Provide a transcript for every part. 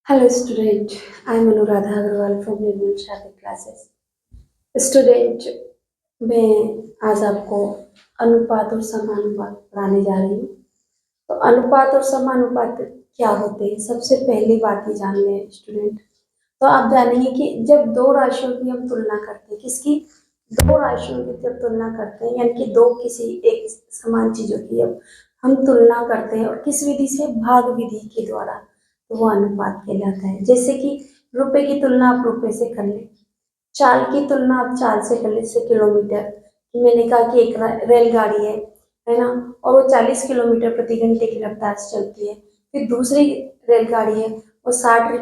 Hello student, I am Anuradha Agarwal from Nirmal Shakti classes. Student मैं आज आपको अनुपात और समानुपात पढ़ाने जा रही हूँ। तो अनुपात और समानुपात क्या होते हैं, सबसे पहली बात ये जान लें स्टूडेंट। तो आप जानेंगे कि जब दो राशियों की हम तुलना करते हैं, किसकी? दो राशियों की जब तुलना करते हैं, यानी कि दो किसी एक समान चीजों की जब हम तुलना करते हैं और किस विधि से? भाग विधि के द्वारा, तो वो अनुपात कहलाता है। जैसे कि रुपए की तुलना आप रुपए से कर ले, चाल की तुलना आप चाल से कर ले, जैसे किलोमीटर। मैंने कहा कि एक रेलगाड़ी है ना, और वो 40 किलोमीटर प्रति घंटे की रफ्तार से चलती है। फिर दूसरी रेलगाड़ी है, वो 60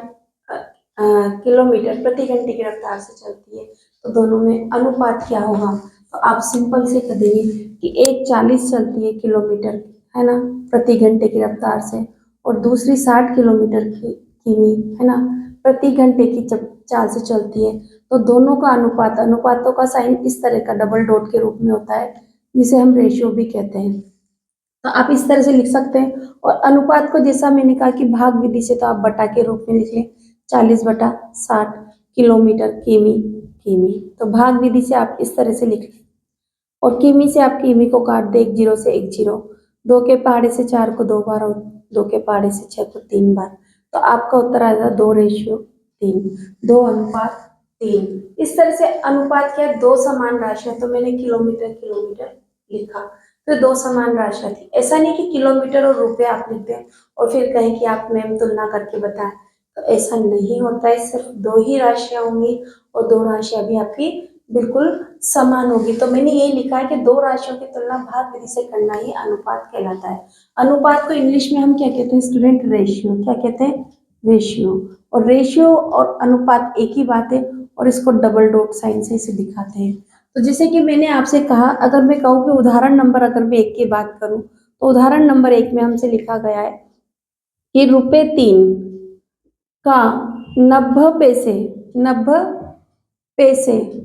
किलोमीटर प्रति घंटे की रफ्तार से चलती है। तो दोनों में अनुपात क्या होगा? तो आप सिंपल से कह देंगे कि एक 40 चलती है किलोमीटर, है ना, प्रति घंटे की रफ्तार से, और दूसरी 60 किलोमीटर की किमी, है ना, प्रति घंटे की चाल से चलती है। तो दोनों का अनुपात, अनुपातों का साइन इस तरह का डबल डॉट के रूप में होता है, जिसे हम रेशियो भी कहते हैं। तो आप इस तरह से लिख सकते हैं। और अनुपात को जैसा मैंने कहा कि भाग विधि से, तो आप बटा के रूप में लिख लें, 40/60 किलोमीटर किमी किमी। तो भाग विधि से आप इस तरह से लिख लें। और किमी से आप किमी को काट दे, एक जीरो से एक जीरो, दो के पहाड़े से चार को दो बार, और दो के पहाड़े से छह को तीन बार। तो आपका उत्तर आ जाएगा 2:3, 2:3। इस तरह से अनुपात क्या है? दो समान राशियां, तो मैंने किलोमीटर किलोमीटर लिखा, तो दो समान राशियां थी। ऐसा नहीं कि किलोमीटर और रुपए आप लिख दें और फिर कहें कि आप मैम तुलना करके बताएं, तो ऐसा नहीं होता है। सिर्फ दो ही राशियां होंगी और दो राशियां भी आपकी बिल्कुल समान होगी। तो मैंने यही लिखा है कि दो राशियों की तुलना भाग विधि से करना ही अनुपात कहलाता है। अनुपात को इंग्लिश में हम क्या कहते हैं स्टूडेंट? रेशियो। क्या कहते हैं? रेशियो। और रेशियो और अनुपात एक ही बात है, और इसको डबल डॉट साइन से इसे दिखाते हैं। तो जैसे कि मैंने आपसे कहा, अगर मैं कहूँ कि उदाहरण नंबर अगर मैं एक की बात करूँ, तो उदाहरण नंबर एक में हमसे लिखा गया है कि ₹3 का 90 पैसे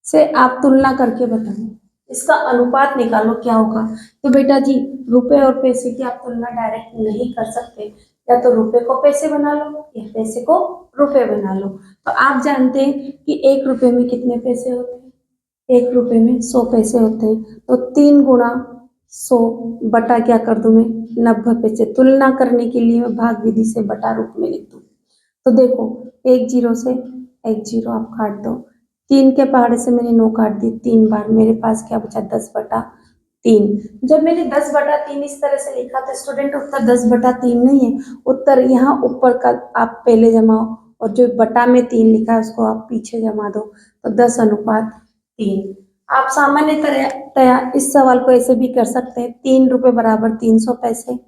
से आप तुलना करके बताओ, इसका अनुपात निकालो क्या होगा। तो बेटा जी, रुपए और पैसे की आप तुलना डायरेक्ट नहीं कर सकते, या तो रुपए को पैसे बना लो या पैसे को रुपए बना लो। तो आप जानते हैं कि एक रुपए में कितने पैसे होते हैं? एक रुपए में 100 पैसे होते हैं। तो 3 × 100 बटा क्या कर दूं मैं? 90 पैसे। तुलना करने के लिए मैं भाग विधि से बटा रूप में लिख दूं। तो देखो, एक जीरो से एक जीरो आप काट दो, तीन के पहाड़े से मैंने 9 काट दी 3 बार, मेरे पास क्या बचा? 10/3। जब मैंने 10/3 इस तरह से लिखा, तो स्टूडेंट उत्तर 10/3 नहीं है, उत्तर यहाँ ऊपर का आप पहले जमाओ, और जो बटा में 3 लिखा है उसको आप पीछे जमा दो, तो 10/3। आप सामान्यतया इस सवाल को ऐसे भी कर सकते हैं, ₹3 = 300 पैसे,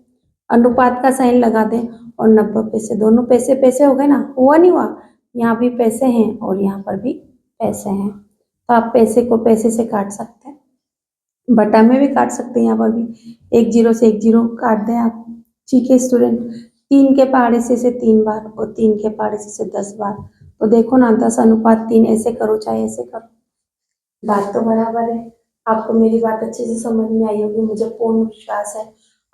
अनुपात का साइन लगा दें, और 90 पैसे, दोनों पैसे पैसे हो गए ना, हुआ नहीं हुआ? यहाँ भी पैसे हैं और यहाँ पर भी पैसे हैं। तो आप पैसे को पैसे से काट सकते हैं, बटा में भी काट सकते हैं, यहाँ पर भी एक जीरो से एक जीरो काट दें आप। ठीक है स्टूडेंट, 3 के पहाड़े से इसे 3 बार, और 3 के पहाड़े से इसे 10 बार। तो देखो ना, 10/3, ऐसे करो चाहे ऐसे करो, बात तो बराबर है। आपको मेरी बात अच्छे से समझ में आई होगी, मुझे पूर्ण विश्वास है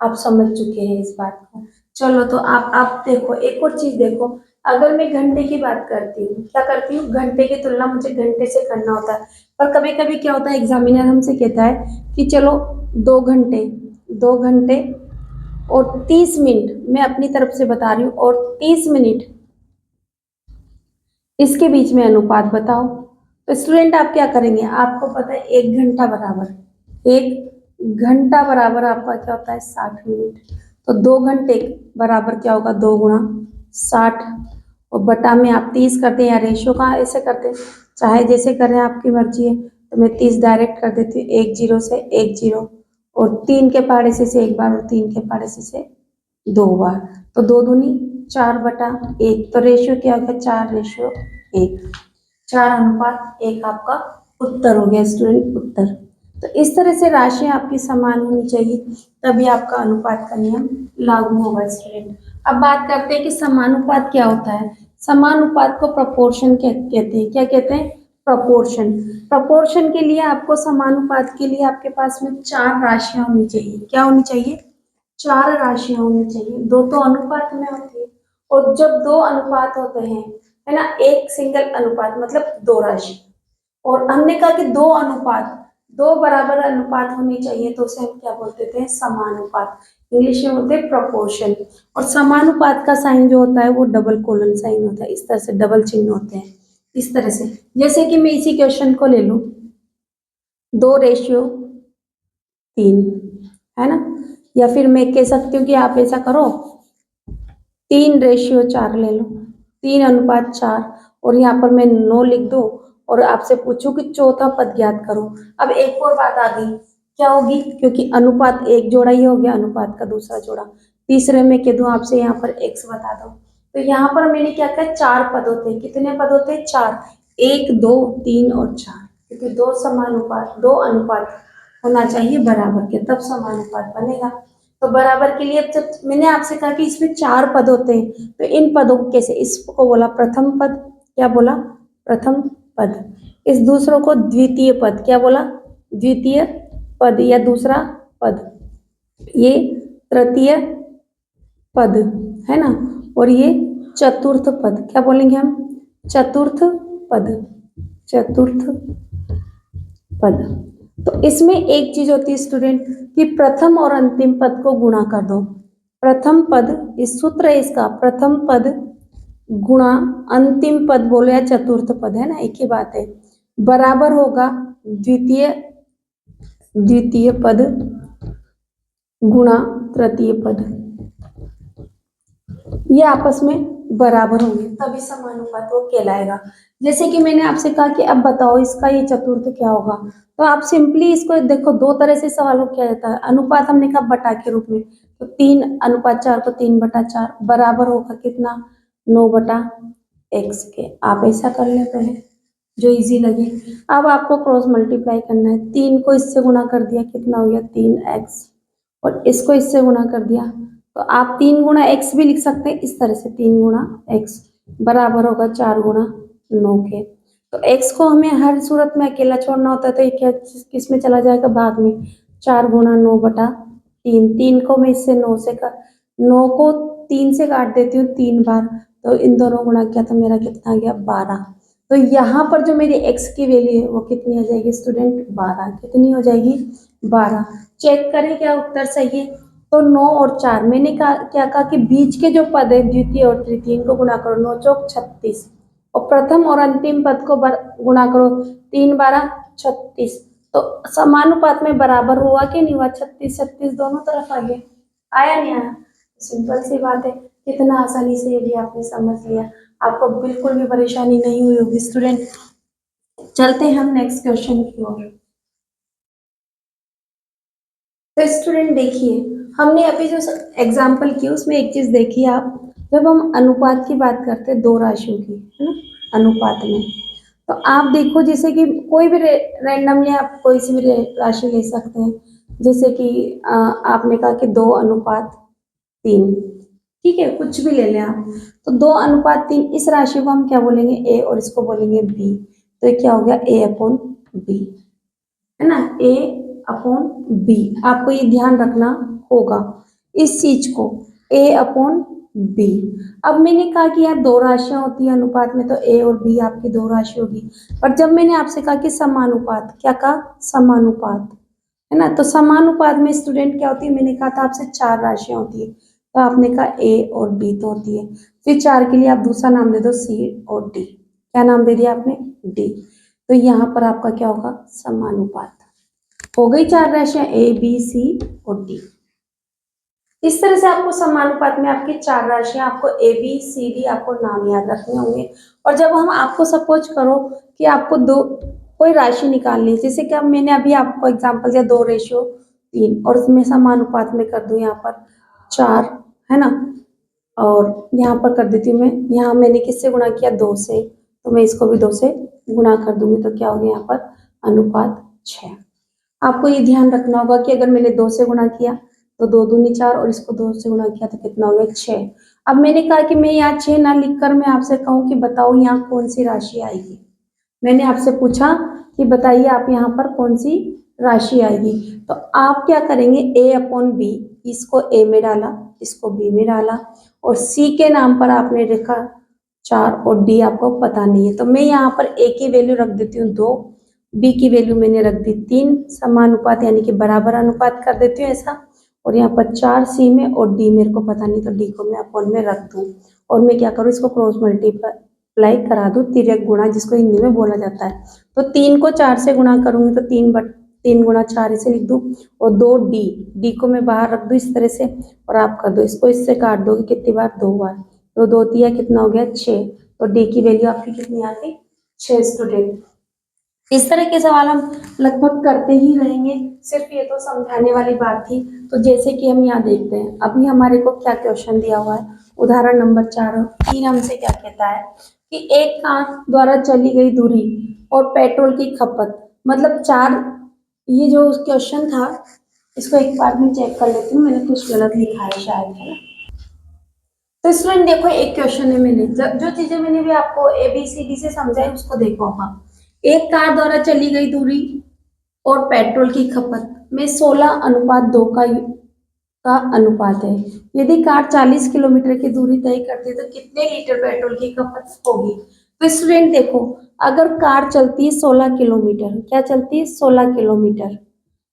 आप समझ चुके हैं इस बात को। चलो, तो आप देखो, एक और चीज देखो, अगर मैं घंटे की बात करती हूँ, क्या करती हूँ? घंटे की तुलना मुझे घंटे से करना होता है। पर कभी कभी क्या होता है, एग्जामिनर हमसे कहता है कि चलो 2 घंटे, 2 घंटे और 30 मिनट, मैं अपनी तरफ से बता रही हूँ, और 30 मिनट इसके बीच में अनुपात बताओ। तो स्टूडेंट आप क्या करेंगे? आपको पता है 1 घंटा बराबर आपका क्या होता है? 60 मिनट। तो 2 घंटे बराबर क्या होगा? 2 × 60, और बटा में आप 30 करते हैं, या रेशियो का ऐसे करते हैं, चाहे जैसे करें आपकी मर्जी है। तो मैं 30 डायरेक्ट कर देती हूँ, एक जीरो से एक जीरो, और 3 के पहाड़े से एक बार, और 3 के पहाड़े से 2 बार। तो 2×2 = 4/1। तो रेशियो क्या होगा? 4:1, 4:1 आपका उत्तर हो गया स्टूडेंट, उत्तर। तो इस तरह से राशियां आपकी समान होनी चाहिए, तभी आपका अनुपात का नियम लागू होगा स्टूडेंट। अब बात करते हैं कि समानुपात क्या होता है। समानुपात को प्रोपोर्शन कहते हैं। क्या कहते हैं? प्रोपोर्शन। प्रोपोर्शन के लिए आपको, समानुपात के लिए आपके पास में 4 राशियां होनी चाहिए। क्या होनी चाहिए? 4 राशियां होनी चाहिए। दो तो अनुपात में होती है और जब दो अनुपात होते हैं, है ना, एक सिंगल अनुपात मतलब दो राशि, और हमने कहा कि दो अनुपात, दो बराबर अनुपात होनी चाहिए, तो उसे हम क्या बोलते थे, समानुपात, इंग्लिश में बोलते हैं प्रोपोर्शन। और समानुपात का साइन जो होता है वो डबल कोलन साइन होता है, इस तरह से डबल चिन्ह होते हैं, इस तरह से। जैसे कि मैं इसी क्वेश्चन को ले लूं, 2:3, है ना, या फिर मैं कह सकती हूँ कि आप ऐसा करो, 3:4 ले लो, 3:4, और यहाँ पर मैं 9 लिख दूं और आपसे पूछूं कि चौथा पद ज्ञात करो। अब एक और बात आ गई, क्या होगी, क्योंकि अनुपात एक जोड़ा ही हो गया, अनुपात का दूसरा जोड़ा, तीसरे में कह दूं आपसे यहाँ पर x बता दो, तो यहाँ पर मैंने क्या कहा, चार पद होते हैं, कितने पद होते हैं, चार, 1, 2, 3 और 4, क्योंकि दो समानुपात, दो अनुपात होना चाहिए बराबर के, तब समानुपात बनेगा। तो बराबर के लिए अब जब मैंने आपसे कहा कि इसमें चार पद होते हैं, तो इन पदों को कैसे, इसको बोला प्रथम पद, क्या बोला, प्रथम पद, इस दूसरों को द्वितीय पद, क्या बोला, द्वितीय पद या दूसरा पद, ये तृतीय पद, है ना, और ये चतुर्थ पद, क्या बोलेंगे हम, चतुर्थ पद, चतुर्थ पद। तो इसमें एक चीज होती है स्टूडेंट कि प्रथम और अंतिम पद को गुणा कर दो, प्रथम पद, इस सूत्र है इसका, प्रथम पद गुणा अंतिम पद बोलो या चतुर्थ पद, है ना, एक ही बात है, बराबर होगा द्वितीय, द्वितीय पद गुणा तृतीय पद, ये आपस में बराबर होंगे, तभी समानुपात वो कहलाएगा। जैसे कि मैंने आपसे कहा कि अब बताओ इसका ये चतुर्थ क्या होगा, तो आप सिंपली इसको देखो, दो तरह से सवालों किया जाता है, अनुपात हमने कहा बटा के रूप में, तो 3:4 को 3/4 बराबर होगा कितना, 9/x के, आप ऐसा कर ले पहले जो इजी लगे। अब आपको क्रॉस मल्टीप्लाई करना है, 3 को इससे गुणा कर दिया, कितना हो गया 3x, और इसको इससे गुणा कर दिया, तो आप 3 गुणा x भी लिख सकते हैं इस तरह से, 3 गुणा x बराबर होगा 4 गुणा 9 के। तो x को हमें हर सूरत में अकेला छोड़ना होता है, तो ये क्या किस में चला जाएगा, भाग में, 4 गुणा 9/3, 3 को मैं इससे 9 से 9 को 3 से काट देती हूँ 3 बार, तो इन दोनों गुणा किया तो मेरा कितना आ गया 12। तो यहाँ पर जो मेरी x की वैल्यू है वो कितनी हो जाएगी स्टूडेंट, 12, कितनी हो जाएगी 12। चेक करें क्या उत्तर सही है, तो 9 और 4, मैंने कहा क्या कहा कि बीच के जो पद है द्वितीय और तृतीय, इनको गुणा करो, 9 चौक 36, और प्रथम और अंतिम पद को गुणा करो, 3 12 36, तो समानुपात में बराबर हुआ कि नहीं हुआ, 36 36 दोनों तरफ आ गया, आया नहीं आया, सिंपल सी बात है, कितना आसानी से ये भी आपने समझ लिया, आपको बिल्कुल भी परेशानी नहीं हुई होगी स्टूडेंट। चलते हैं हम नेक्स्ट क्वेश्चन की ओर। तो स्टूडेंट देखिए, हमने अभी जो एग्जाम्पल की उसमें एक चीज देखी आप, जब हम अनुपात की बात करते हैं दो राशियों की, है ना, अनुपात में, तो आप देखो जैसे कि कोई भी रैंडमली आप कोई सी भी राशि ले सकते हैं, जैसे कि आपने कहा कि 2:3, ठीक है, कुछ भी ले लें आप, तो 2:3, इस राशि को हम क्या बोलेंगे, ए, और इसको बोलेंगे बी, तो ये क्या हो गया, A/B, है ना, A/B, आपको ये ध्यान रखना होगा इस चीज को, A/B। अब मैंने कहा कि यार दो राशियां होती है अनुपात में, तो A और B आपकी दो राशि होगी, पर जब मैंने आपसे कहा कि समानुपात, क्या कहा, समानुपात, है ना, तो समानुपात में स्टूडेंट क्या होती है, मैंने कहा था आपसे चार राशियां होती है, तो आपने कहा A और B तो होती है, फिर चार के लिए आप दूसरा नाम दे दो C और D, क्या नाम दे दिया आपने, D, तो यहाँ पर आपका क्या होगा, समानुपात हो गई, चार राशियां A B C और D। इस तरह से आपको समानुपात में आपकी चार राशियां, आपको A B C D आपको नाम याद रखने होंगे। और जब हम आपको सपोज करो कि आपको दो कोई राशि निकालनी है, जैसे कि अब मैंने अभी आपको एग्जांपल दिया 2:3, और उसमें समानुपात में कर दूं यहाँ पर 4, है ना, और यहाँ पर कर देती हूँ मैं, यहाँ मैंने किससे गुणा किया, 2 से, तो मैं इसको भी 2 से गुणा कर दूंगी, तो क्या हो गया यहाँ पर अनुपात 6। आपको ये ध्यान रखना होगा कि अगर मैंने 2 से गुणा किया तो 2 दूनी 4, और इसको 2 से गुणा किया तो कितना हो गया 6। अब मैंने कहा कि मैं यहाँ 6 ना लिखकर मैं आपसे कहूँ कि बताओ यहाँ कौन सी राशि आएगी, मैंने आपसे पूछा कि बताइए आप यहाँ पर कौन सी राशि आएगी, तो आप क्या करेंगे, A/B, इसको A में डाला, इसको बी में डाला, और सी के नाम पर आपने लिखा 4, और डी आपको पता नहीं है। तो मैं यहाँ पर ए की वैल्यू रख देती हूँ 2, बी की वैल्यू मैंने रख दी 3, समानुपात यानी कि बराबर अनुपात कर देती हूँ ऐसा, और यहाँ पर 4 सी में, और डी मेरे को पता नहीं, तो डी को मैं अपॉन में रख दूँ, और मैं क्या करूँ, इसको क्रॉस मल्टीप्लाई करा दूँ, तिर्यक गुणा जिसको हिंदी में बोला जाता है। तो 3 को 4 से गुणा करूंगी तो 3 गुणा 4 इसे लिख दूँ, और 2 डी को मैं बाहर रख दूँ इस तरह से, और आप कर दो इसको, इससे काट दोगे कितनी बार, 2 बार, तो 2 तिया कितना हो गया 6, तो डी की वैल्यू आपकी कितनी आ गई 6 स्टूडेंट। इस तरह के सवाल हम लगभग करते ही रहेंगे, सिर्फ ये तो समझाने वाली बात थी। तो जैसे कि हम यहाँ देखते हैं, अभी हमारे को क्या क्वेश्चन दिया हुआ है, उदाहरण नंबर 4 और 3 हमसे क्या कहता है कि एक कार द्वारा चली गई दूरी और पेट्रोल की खपत, मतलब 4, ये जो क्वेश्चन था इसको एक बार मैं चेक कर लेती हूँ, मैंने कुछ गलत लिखा है शायद, है ना। तो स्टूडेंट देखो, एक क्वेश्चन है, मैंने जो चीजें मैंने भी आपको ABCD से समझाई उसको देखो आप। एक कार द्वारा चली गई दूरी और पेट्रोल की खपत में 16:2 का अनुपात है। यदि कार 40 किलोमीटर की दूरी तय करती है तो कितने लीटर पेट्रोल की खपत होगी। तो स्टूडेंट देखो, अगर कार चलती है 16 किलोमीटर, क्या चलती है 16 किलोमीटर,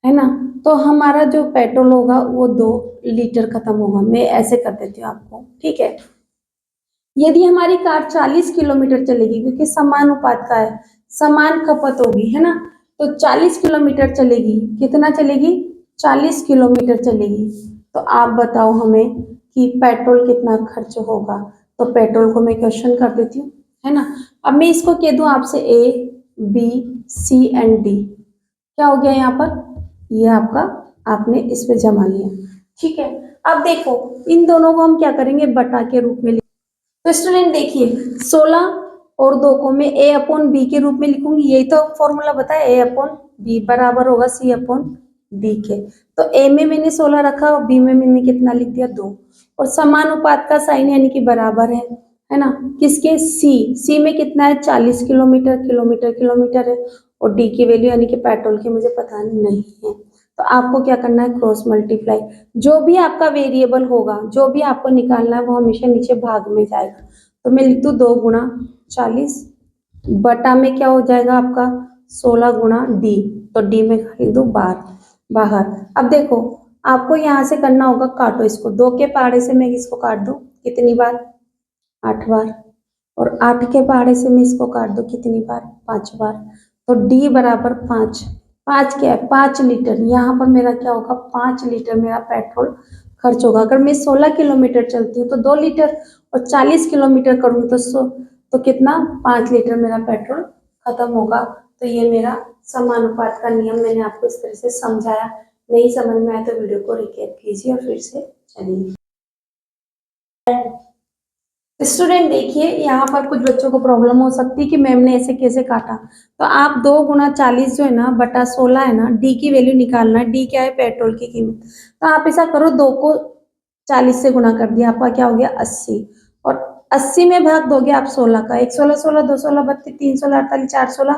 है ना, तो हमारा जो पेट्रोल होगा वो 2 लीटर खत्म होगा। मैं ऐसे कर देती हूँ आपको, ठीक है। यदि हमारी कार 40 किलोमीटर चलेगी, क्योंकि समानुपात का है, समान खपत होगी, है ना, तो 40 किलोमीटर चलेगी, कितना चलेगी 40 किलोमीटर चलेगी, तो आप बताओ हमें कि पेट्रोल कितना खर्च होगा। तो पेट्रोल को मैं क्वेश्चन कर देती हूँ, है ना। अब मैं इसको कह दूं आपसे ABCD, क्या हो गया यहाँ पर, ये आपका आपने इस पे जमा लिया, ठीक है। अब देखो, इन दोनों को हम क्या करेंगे, बटा के रूप में। तो स्टूडेंट देखिए, 16 और 2 को मैं A/B के रूप में लिखूंगी, यही तो फॉर्मूला बताया, A/B बराबर होगा C/D के। तो A में मैंने 16 रखा और B में मैंने कितना लिख दिया 2, और समानुपात का साइन यानी कि बराबर है ना, किसके, C में कितना है 40 किलोमीटर, किलोमीटर है, और D की वैल्यू यानी कि पेट्रोल की मुझे पता नहीं है। तो आपको क्या करना है, क्रॉस मल्टीप्लाई, जो भी आपका वेरिएबल होगा, जो भी आपको निकालना है वो हमेशा नीचे भाग में जाएगा। तो मैं लिख दूँ 2 गुणा 40 बटा में क्या हो जाएगा आपका 16 गुणा D, तो D में लिख दूँ बाहर। अब देखो, आपको यहाँ से करना होगा, काटो इसको, 2 के पहाड़े से मैं इसको काट दूँ कितनी बार, 8 बार, और 8 के पहाड़े से मैं इसको काट दूँ कितनी बार, 5 बार। तो D बराबर 5, 5 क्या है 5 लीटर, यहाँ पर मेरा क्या होगा 5 लीटर मेरा पेट्रोल खर्च होगा। अगर मैं 16 किलोमीटर चलती हूँ तो 2 लीटर, और 40 किलोमीटर करूँगी तो कितना 5 लीटर मेरा पेट्रोल खत्म होगा। तो ये मेरा समानुपात का नियम मैंने आपको इस तरह से समझाया। नहीं समझ में आया तो वीडियो को रिकैप कीजिए और फिर से चलिए। स्टूडेंट देखिए, यहाँ पर कुछ बच्चों को प्रॉब्लम हो सकती है कि मैम ने ऐसे कैसे काटा। तो आप 2 गुणा 40 जो है ना बटा 16 है ना, डी की वैल्यू निकालना है। डी क्या है, पेट्रोल की कीमत। तो आप ऐसा करो, 2 को 40 से गुणा कर दिया, आपका क्या हो गया 80, और 80 में भाग दोगे आप 16 का, 1 16 16 2 16 32 3 16 48 4 16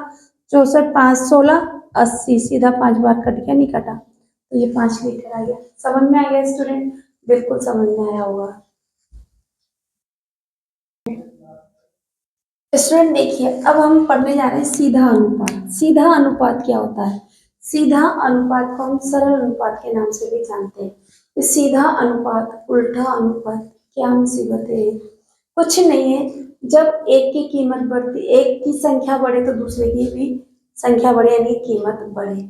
64 5 16 80, सीधा 5 बार कट गया, नहीं कटा, तो ये 5 लीटर आ गया। समझ में आ गया स्टूडेंट, बिल्कुल समझ में आया होगा। स्टूडेंट देखिए, अब हम पढ़ने जा रहे हैं सीधा अनुपात। सीधा अनुपात क्या होता है, सीधा अनुपात को हम सरल अनुपात के नाम से भी जानते हैं। सीधा अनुपात, उल्टा अनुपात, क्या मुसीबत है, कुछ नहीं है। जब एक की कीमत बढ़ती, एक की संख्या बढ़े तो दूसरे की भी संख्या बढ़े, यानी कीमत बढ़े।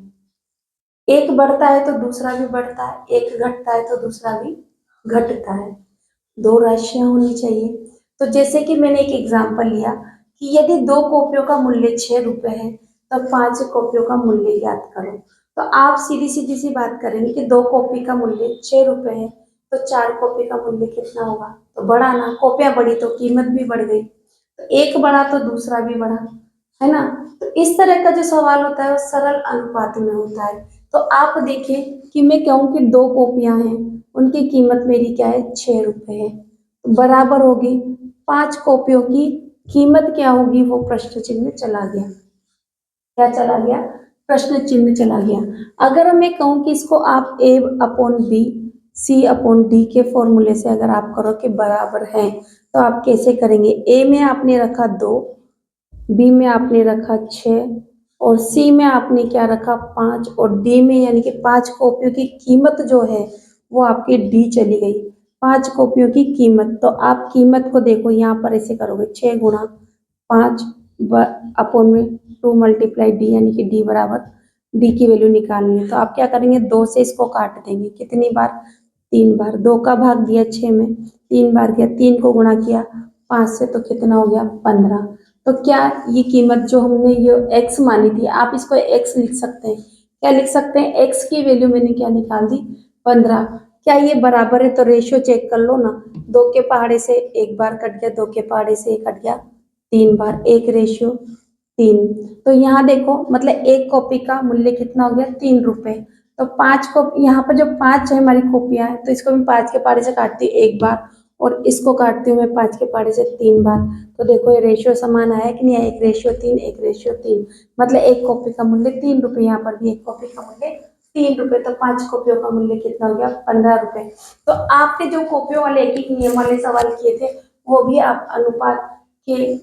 एक बढ़ता है तो दूसरा भी बढ़ता है, एक घटता है तो दूसरा भी घटता है। दो राशियां होनी चाहिए। तो जैसे कि मैंने एक एग्जांपल लिया कि यदि 2 कॉपियों का मूल्य 6 रुपए है तो 5 कॉपियों का मूल्य ज्ञात करो। तो आप सीधी सीधी सी बात करेंगे कि 2 कॉपी का मूल्य 6 रुपए है तो 4 कॉपी का मूल्य कितना होगा, तो बढ़ा ना, कॉपियां बढ़ी तो कीमत भी बढ़ गई, तो एक बढ़ा तो दूसरा भी बढ़ा, है ना। तो इस तरह का जो सवाल होता है वो सरल अनुपात में होता है। तो आप देखिए कि मैं कहूँ कि 2 कॉपियां हैं, उनकी कीमत मेरी क्या है 6 रुपए है, तो बराबर होगी 5 कॉपियों की कीमत क्या होगी, वो प्रश्न चिन्ह चला गया, क्या चला गया, प्रश्न चिन्ह चला गया। अगर मैं कहूँ कि इसको आप A/B C/D के फॉर्मूले से अगर आप करो कि बराबर है तो आप कैसे करेंगे। ए में आपने रखा 2, बी में आपने रखा 6 और सी में आपने क्या रखा 5 और डी में यानी कि 5 कॉपियों की कीमत जो है वो आपकी डी चली गई। 5 कॉपियों की कीमत, तो आप कीमत को देखो यहाँ पर ऐसे करोगे 6 गुणा 5 अपॉन में 2 मल्टीप्लाई डी यानी कि डी बराबर डी की वैल्यू निकालनी है। तो आप क्या करेंगे 2 से इसको काट देंगे, कितनी बार 3 बार। 2 का भाग दिया 6 में, 3 बार किया, 3 को गुणा किया 5 से तो कितना हो गया 15। तो क्या ये कीमत जो हमने ये x मानी थी, आप इसको x लिख सकते हैं। क्या लिख सकते हैं, x की वैल्यू मैंने क्या निकाल दी 15। क्या ये बराबर है, तो रेशियो चेक कर लो ना। 2 के पहाड़े से 1 बार कट गया, 2 के पहाड़े से 1 कट गया 3 बार, 1/3। तो यहाँ देखो मतलब एक कॉपी का मूल्य कितना हो गया 3 रुपए। तो 5 कॉपी, यहाँ पर जो 5 है हमारी कॉपियां है तो इसको मैं 5 के पहाड़े से काटती हूँ 1 बार और इसको काटती हूँ मैं 5 के पहाड़े से 3 बार। तो देखो ये रेशियो समान आया कि नहीं आया, 1/3 1/3, मतलब एक कॉपी का मूल्य 3 रुपए। यहाँ पर भी एक कॉपी का मूल्य 3 रुपए, तो 5 कॉपियों का मूल्य कितना हो गया 15 रुपए। तो आपने जो कॉपियों वाले एक एक नियम वाले सवाल किए थे वो भी आप अनुपात के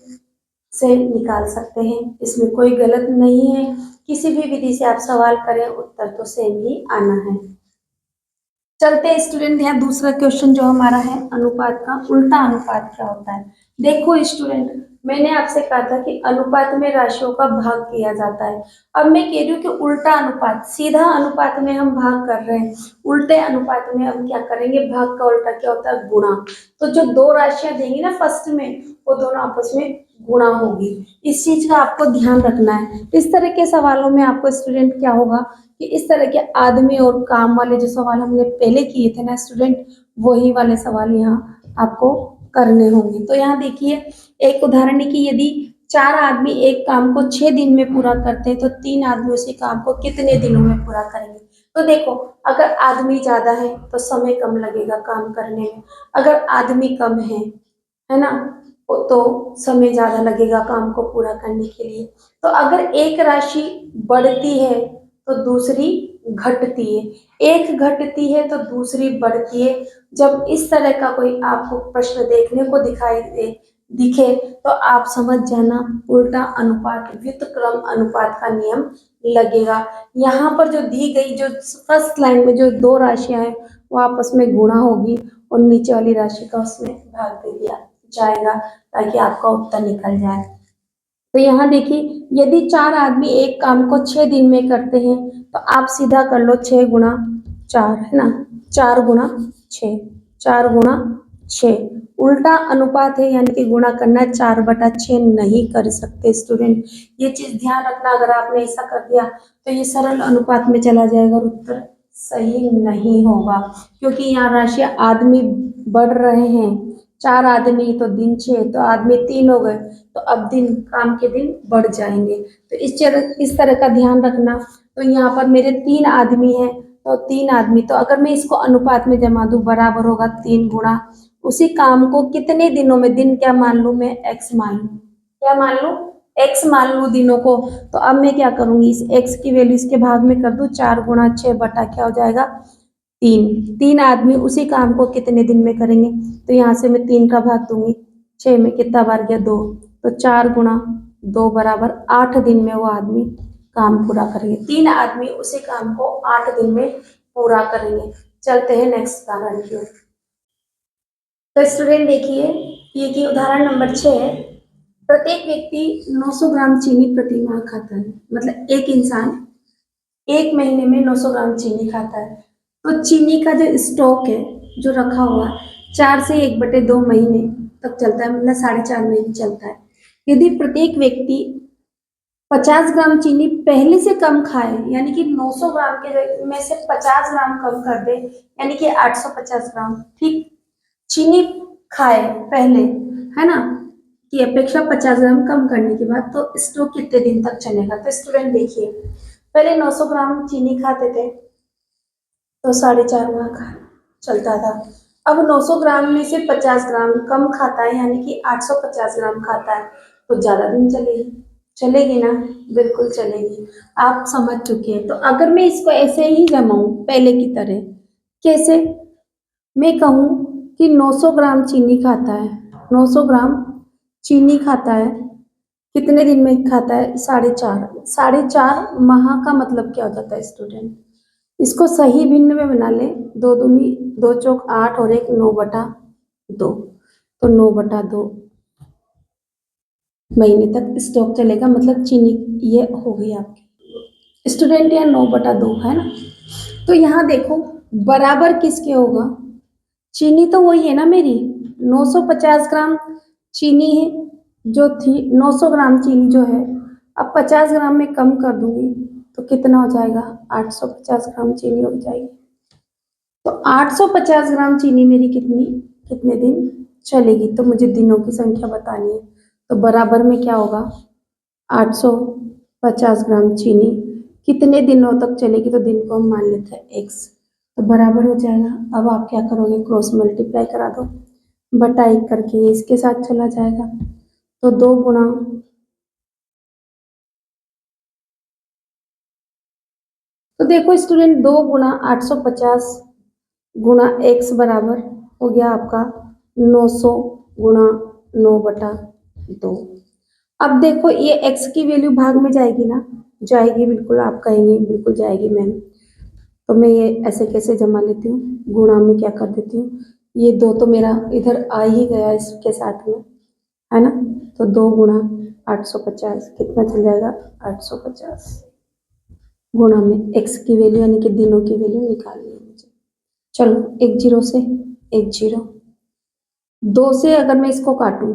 से निकाल सकते हैं, इसमें कोई गलत नहीं है। किसी भी विधि से आप सवाल करें उत्तर तो सेम ही आना है। चलते हैं स्टूडेंट, यहाँ दूसरा क्वेश्चन जो हमारा है अनुपात का उल्टा अनुपात क्या होता है। देखो स्टूडेंट, मैंने आपसे कहा था कि अनुपात में राशियों का भाग किया जाता है। अब मैं कह रही हूँ कि उल्टा अनुपात, सीधा अनुपात में हम भाग कर रहे हैं, उल्टे अनुपात में हम क्या करेंगे, भाग का उल्टा क्या होता है गुणा। तो जो दो राशियां देंगी ना फर्स्ट में, वो दोनों आपस में गुणा होगी। इस चीज का आपको ध्यान रखना है। इस तरह के सवालों में आपको स्टूडेंट क्या होगा कि इस तरह के आदमी और काम वाले जो सवाल हमने पहले किए थे ना स्टूडेंट, वही वाले सवाल यहाँ आपको करने होंगे। तो यहाँ देखिए एक उदाहरण है कि यदि 4 आदमी एक काम को 6 दिन में पूरा करते हैं तो 3 आदमी उसी काम को कितने दिनों में पूरा करेंगे। तो देखो अगर आदमी ज्यादा है तो समय कम लगेगा काम करने में, अगर आदमी कम है ना, तो समय ज्यादा लगेगा काम को पूरा करने के लिए। तो अगर एक राशि बढ़ती है तो दूसरी घटती है, एक घटती है तो दूसरी बढ़ती है। जब इस तरह का कोई आपको प्रश्न देखने को दिखे तो आप समझ जाना उल्टा अनुपात व्युत्क्रम अनुपात का नियम लगेगा। यहाँ पर जो दी गई जो फर्स्ट लाइन में जो दो राशियां हैं वो आपस में गुणा होगी और नीचे वाली राशि का उसमें भाग दे दिया जाएगा ताकि आपका उत्तर निकल जाए। तो यहाँ देखिए यदि 4 आदमी एक काम को 6 दिन में करते हैं तो आप सीधा कर लो 6 गुणा 4 है ना, 4 गुणा 6, 4 गुणा 6 उल्टा अनुपात है यानी कि गुणा करना 4/6 नहीं कर सकते स्टूडेंट। ये चीज ध्यान रखना, अगर आपने ऐसा कर दिया तो ये सरल अनुपात में चला जाएगा और उत्तर सही नहीं होगा क्योंकि यहाँ राशि आदमी बढ़ रहे हैं। 4 आदमी तो दिन 6, तो आदमी 3 हो गए तो अब दिन काम के दिन बढ़ जाएंगे। तो इस तरह का ध्यान रखना। तो यहाँ पर मेरे 3 आदमी हैं तो 3 आदमी, तो अगर मैं इसको अनुपात में जमा दूं बराबर होगा 3 गुणा उसी काम को कितने दिनों में, दिन क्या मान लूं मैं x मान लूं, क्या मान लूं x मान लूं दिनों को। तो अब मैं क्या करूंगी इस x की वैल्यू इसके भाग में कर दूं, 4 गुणा 6 बटा क्या हो जाएगा 3। 3 आदमी उसी काम को कितने दिन में करेंगे, तो यहाँ से मैं 3 का भाग दूंगी, 6 में कितना बार गया 2, तो 4 गुणा 2 बराबर 8 दिन में वो आदमी काम पूरा करेंगे। 3 आदमी उसी काम को 8 दिन में पूरा करेंगे। चलते हैं नेक्स्ट उदाहरण की ओर। तो स्टूडेंट देखिए ये कि उदाहरण नंबर 6 है, प्रत्येक व्यक्ति 900 ग्राम चीनी प्रति माह खाता है, मतलब एक इंसान एक महीने में 900 ग्राम चीनी खाता है। तो चीनी का जो स्टॉक है जो रखा हुआ है 4 से 1/2 महीने तक चलता है, मतलब 4.5 महीने चलता है। यदि प्रत्येक व्यक्ति 50 ग्राम चीनी पहले से कम खाए, यानी कि 900 ग्राम के में से 50 ग्राम कम कर दे, यानी कि 850 ग्राम ठीक चीनी खाए पहले, है ना, की अपेक्षा 50 ग्राम कम करने के बाद, तो स्टॉक कितने दिन तक चलेगा। तो स्टूडेंट देखिए पहले 900 ग्राम चीनी खाते थे तो 4.5 माह चलता था। अब 900 ग्राम में से 50 ग्राम कम खाता है यानी कि 850 ग्राम खाता है, तो ज्यादा दिन चलेगी, चलेगी ना, बिल्कुल चलेगी। आप समझ चुके हैं। तो अगर मैं इसको ऐसे ही जमाऊं पहले की तरह, कैसे, मैं कहूँ कि 900 ग्राम चीनी खाता है, 900 ग्राम चीनी खाता है, कितने दिन में खाता है? 4.5। 4.5 माह का मतलब क्या हो जाता है स्टूडेंट? इसको सही भिन्न में बना ले, दो दूनी दो चौक 8 और 1 9/2, तो 9/2 महीने तक स्टॉक चलेगा, मतलब चीनी ये हो गई आपकी स्टूडेंट, यहाँ 9/2 है ना। तो यहाँ देखो बराबर किसके होगा? चीनी तो वही है ना मेरी, 950 ग्राम चीनी है जो थी, 900 ग्राम चीनी जो है, अब 50 ग्राम में कम कर दूंगी तो कितना हो जाएगा? 850 ग्राम चीनी हो जाएगी। तो 850 ग्राम चीनी मेरी कितने दिन चलेगी? तो मुझे दिनों की संख्या बतानी है, तो बराबर में क्या होगा? 850 ग्राम चीनी कितने दिनों तक चलेगी? तो दिन को हम मान लेते हैं x, तो बराबर हो जाएगा। अब आप क्या करोगे? क्रॉस मल्टीप्लाई करा दो, बटा 1 करके ये इसके साथ चला जाएगा, तो 2 गुणा तो देखो स्टूडेंट 2 गुणा 850 गुणा x बराबर हो गया आपका 900 गुणा 9/2। अब देखो ये x की वैल्यू भाग में जाएगी ना? जाएगी, बिल्कुल आप कहेंगे बिल्कुल जाएगी मैम, तो मैं ये ऐसे कैसे जमा लेती हूँ? गुणा में क्या कर देती हूँ, ये 2 तो मेरा इधर आ ही गया इसके साथ में, है ना। तो 2 गुणा 850 कितना चल जाएगा? 850 गुणा में x की वैल्यू यानी कि दिनों की वैल्यू निकालनी है मुझे। चलो एक जीरो से एक जीरो, 2 से अगर मैं इसको काटू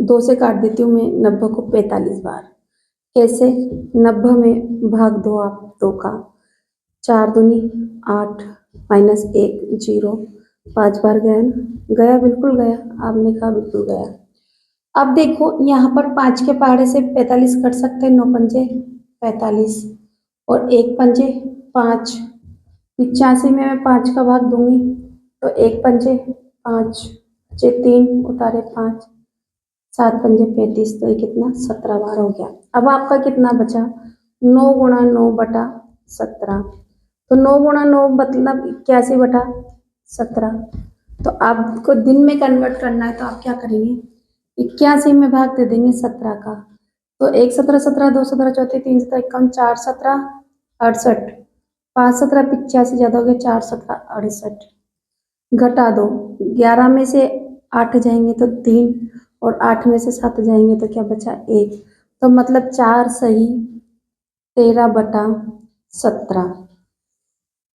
2 से काट देती हूँ मैं 90 को 45 बार। कैसे? 90 में भाग दो आप 2 का, 4 दूनी 8 माइनस 1 0, 5 बार गया ना? गया, बिल्कुल गया, आपने कहा बिल्कुल गया। अब देखो यहाँ पर 5 के पहाड़े से 45 कट सकते हैं, 9 पंजे 45 और 1 पंजे 5, 85 में मैं 5 का भाग दूंगी तो 1 पंजे 5, 3 उतारे 5, 7 पंजे 35, तो ये कितना? 17 बार हो गया। अब आपका कितना बचा? 9 गुणा 9/17, तो 9 गुणा 9 मतलब 81/17। तो आपको दिन में कन्वर्ट करना है तो आप क्या करेंगे? 81 में भाग दे देंगे 17 का, तो 1 17 17, 2 17 34, 3 17 51, 4 17 68, 5 17 85 ज़्यादा हो गया, 4 17 68, घटा दो, 11 में से 8 जाएंगे तो 3 और 8 में से 7 जाएंगे तो क्या बचा? 1, तो मतलब 4 सही 13/17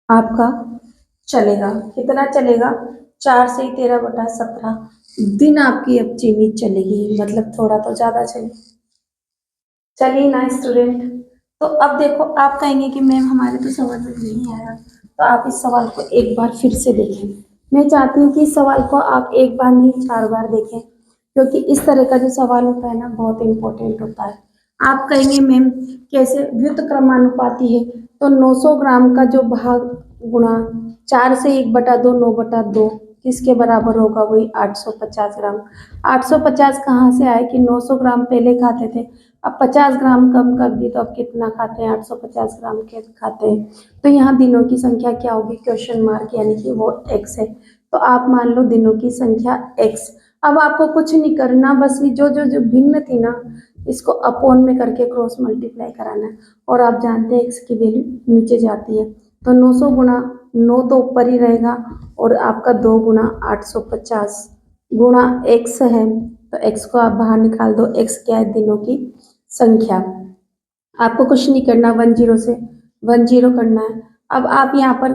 आपका चलेगा। कितना चलेगा? 4 से 13/17 दिन आपकी अब चीनी चलेगी, मतलब थोड़ा तो ज़्यादा चलेगी। चलिए ना स्टूडेंट, तो अब देखो आप कहेंगे कि मैम हमारे तो समझ में नहीं आया, तो आप इस सवाल को एक बार फिर से देखें। मैं चाहती हूँ कि इस सवाल को आप एक बार नहीं 4 बार देखें, क्योंकि इस तरह का जो सवाल होता है ना बहुत इंपॉर्टेंट होता है। आप कहेंगे मैम कैसे? व्युत्क्रमानुपाती है, तो 900 ग्राम का जो भाग गुणा 4 से 1/2 9/2 किसके बराबर होगा? वही 850 ग्राम। 850 कहाँ से आए कि 900 ग्राम पहले खाते थे, अब 50 ग्राम कम कर दी तो अब कितना खाते हैं? 850 ग्राम के खाते हैं। तो यहाँ दिनों की संख्या क्या होगी? क्वेश्चन मार्क, यानी कि वो x है, तो आप मान लो दिनों की संख्या x। अब आपको कुछ नहीं करना, बस ये जो भिन्न थी ना इसको अपोन में करके क्रॉस मल्टीप्लाई कराना है, और आप जानते हैं x की वैल्यू नीचे जाती है, तो 900 गुणा 9 तो ऊपर ही रहेगा और आपका 2 गुणा 850 गुणा x है, तो x को आप बाहर निकाल दो। x क्या है? दिनों की संख्या। आपको कुछ नहीं करना, 10 से 10 करना है। अब आप यहाँ पर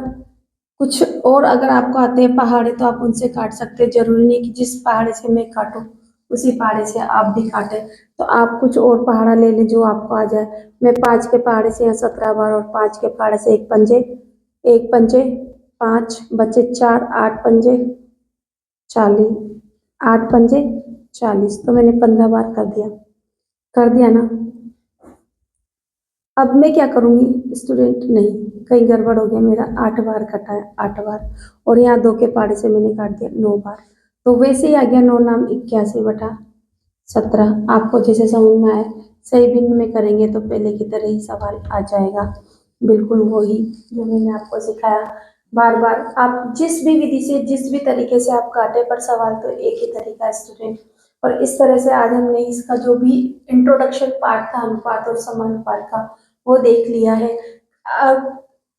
कुछ और अगर आपको आते हैं पहाड़े तो आप उनसे काट सकते हैं, जरूरी नहीं कि जिस पहाड़े से मैं काटूं उसी पहाड़े से आप भी काटें, तो आप कुछ और पहाड़ा ले लें जो आपको आ जाए। मैं 5 के पहाड़े से यहाँ 17 बार और 5 के पहाड़े से 1 पंजे 5 बचे 4, 8 पंजे 40, 8 पंजे 40, तो मैंने 15 बार कर दिया ना। अब मैं क्या करूँगी स्टूडेंट? नहीं, कहीं गड़बड़ हो गया, मेरा 8 बार कटा है, 8 बार, और यहाँ 2 के पहाड़े से मैंने काट दिया 9 बार, तो वैसे ही आ गया 9 नाम 81/17। आपको जैसे समझ में आए, सही भिन्न में करेंगे तो पहले की तरह ही सवाल आ जाएगा, बिल्कुल वही जो मैंने आपको सिखाया। बार बार आप जिस भी विधि से जिस भी तरीके से आप काटे, पर सवाल तो एक ही तरीका है स्टूडेंट। और इस तरह से आज हमने इसका जो भी इंट्रोडक्शन पार्ट था अनुपात और समानुपात का, वो देख लिया है।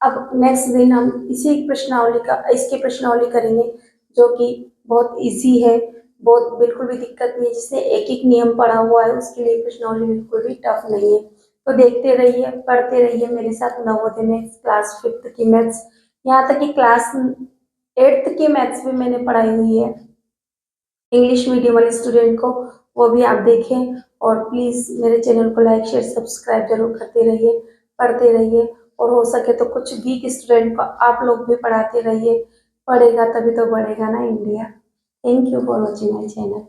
अब नेक्स्ट दिन हम इसकी प्रश्नावली करेंगे, जो कि बहुत इजी है, बहुत बिल्कुल भी दिक्कत नहीं है। जिसने एक एक नियम पढ़ा हुआ है उसके लिए प्रश्नावली बिल्कुल भी टफ नहीं है। तो देखते रहिए, पढ़ते रहिए मेरे साथ नवोदय में क्लास 5th की मैथ्स, यहाँ तक कि क्लास 8th की मैथ्स भी मैंने पढ़ाई हुई है इंग्लिश मीडियम वाले स्टूडेंट को, वो भी आप देखें। और प्लीज़ मेरे चैनल को लाइक शेयर सब्सक्राइब जरूर करते रहिए, पढ़ते रहिए। और हो सके तो कुछ वीक स्टूडेंट को आप लोग भी पढ़ाते रहिए, पढ़ेगा तभी तो बढ़ेगा ना India. Thank you for watching my channel.